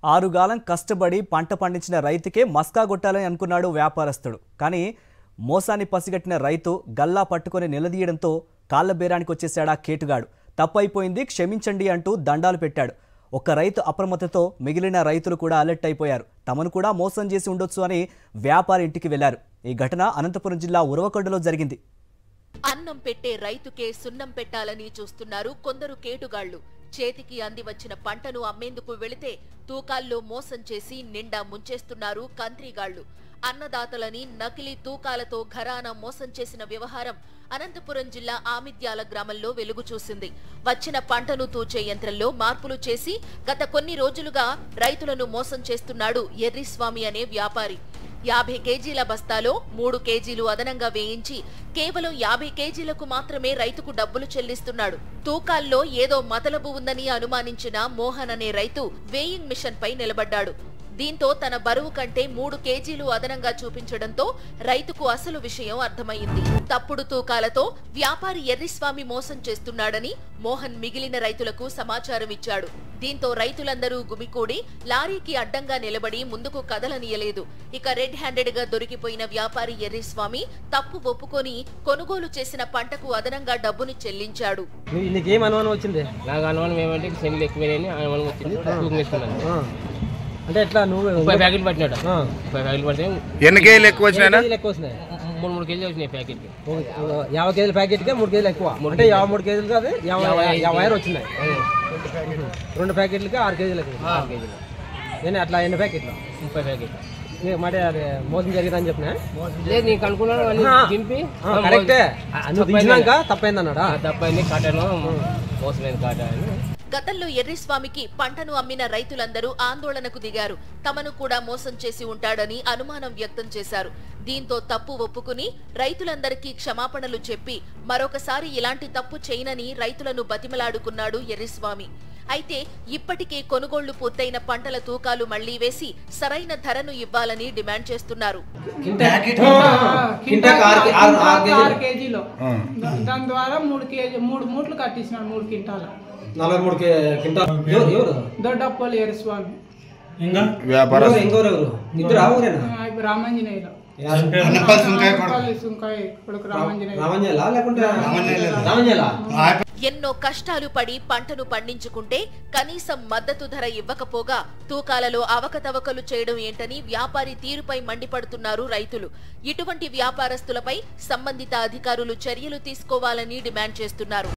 ఆరుగాలం కష్టపడి పంట పండించిన రైతుకే మస్కా కొట్టాలని అనుకున్నాడు వ్యాపారస్తుడు. కానీ మోసాన్ని పసిగట్టిన రైతు గల్లా పట్టుకొని నిలదీయడంతో కాళ్ల బేరానికి వచ్చేశాడా కేటుగాడు. తప్పైపోయింది, క్షమించండి అంటూ దండాలు పెట్టాడు. ఒక్క రైతు అప్రమత్తతో మిగిలిన రైతులు కూడా అలర్ట్ అయిపోయారు. తమను కూడా మోసం చేసి ఉండొచ్చు అని వ్యాపారి ఇంటికి వెళ్లారు. ఈ ఘటన అనంతపురం జిల్లా ఉరవకొండలో జరిగింది. అన్నం పెట్టే రైతుకే సున్నం పెట్టాలని చూస్తున్నారు కొందరు కేటుగాళ్లు. చేతికి అంది వచ్చిన పంటను అమ్మేందుకు వెళితే తూకాల్లో మోసం చేసి నిండా ముంచేస్తున్నారు కంత్రిగాళ్లు. అన్నదాతలని నకిలీ తూకాలతో ఘరానా మోసం చేసిన వ్యవహారం అనంతపురం జిల్లా ఆమిద్యాల గ్రామంలో వెలుగు చూసింది. వచ్చిన పంటను తూచే యంత్రంలో మార్పులు చేసి గత కొన్ని రోజులుగా రైతులను మోసం చేస్తున్నాడు ఎర్రిస్వామి అనే వ్యాపారి. 50 కేజీల బస్తాలో 3 కేజీలు అదనంగా వేయించి కేవలం 50 కేజీలకు మాత్రమే రైతుకు డబ్బులు చెల్లిస్తున్నాడు. తూకాల్లో ఏదో మతలబు ఉందని అనుమానించిన మోహన్ అనే రైతు వేయింగ్ మిషన్ పై నిలబడ్డాడు. దీంతో తన బరువు కంటే 3 కేజీలు అదనంగా చూపించడంతో రైతుకు అసలు విషయం అర్థమైంది. తప్పుడు తూకాలతో వ్యాపారి ఎర్రిస్వామి మోసం చేస్తున్నాడని మోహన్ మిగిలిన రైతులకు సమాచారం ఇచ్చాడు. దీంతో రైతులందరూ గుమికూడి లారీకి అడ్డంగా నిలబడి ముందుకు కదలనీయలేదు. ఇక రెడ్ హ్యాండెడ్ గా దొరికిపోయిన వ్యాపారి ఎర్రిస్వామి తప్పు ఒప్పుకొని కొనుగోలు చేసిన పంటకు అదనంగా డబ్బుని చెల్లించాడు. అంటే ఎట్లా నువ్వు 30 ప్యాకెట్లు పట్టినాడు. 30 ప్యాకెట్లు పడితే ఎన్ని కేజీలు ఎక్కువ వచ్చినాయి? 3 కేజీలు వచ్చినాయి ప్యాకెట్. 50 కేజీల ప్యాకెట్కే 3 కేజీలు ఎక్కువ. అంటే 53 కేజీలు కాదు 50 వచ్చినాయి. 2 ప్యాకెట్లకి 6 కేజీలు ఎక్కువ. 6 కేజీలు నేను అట్లా ఎన్ని ప్యాకెట్లు? 30 ప్యాకెట్లు. మాట అది మోసం జరిగిందని చెప్పినా లేదు, నీకు అనుకున్నాను దింపి కరెక్టే. నువ్వు దించినాక తప్పైంది అన్నాడా? తప్పైంది, కాటాను మోసమైంది కాటా అని. గతంలో ఎర్రిస్వామికి పంటను అమ్మిన రైతులందరూ ఆందోళనకు దిగారు. తమను కూడా మోసం చేసి ఉంటాడని అనుమానం వ్యక్తం చేశారు. దీంతో తప్పు ఒప్పుకుని రైతులందరికీ క్షమాపణలు చెప్పి మరొకసారి ఇలాంటి తప్పు చేయనని రైతులను బతిమలాడుకున్నాడు ఎర్రిస్వామి. అయితే ఇప్పటికే కొనుగోళ్లు పూర్తయిన పంటల తూకాలు మళ్లీ వేసి సరైన ధరను ఇవ్వాలని డిమాండ్ చేస్తున్నారు. దాని ద్వారా 3 మూట్లు కట్టించినాడు. 3 క్వింటాల 43 క్వింటాల్. దొడ్డప్పల్లి ఎర్రిస్వామి రామంజనేయులు ఎన్నో కష్టాలు పడి పంటను పండించుకుంటే కనీసం మద్దతు ధర ఇవ్వకపోగా తూకాలలో అవకతవకలు చేయడం ఏంటని వ్యాపారి తీరుపై మండిపడుతున్నారు రైతులు. ఇటువంటి వ్యాపారస్తులపై సంబంధిత అధికారులు చర్యలు తీసుకోవాలని డిమాండ్ చేస్తున్నారు.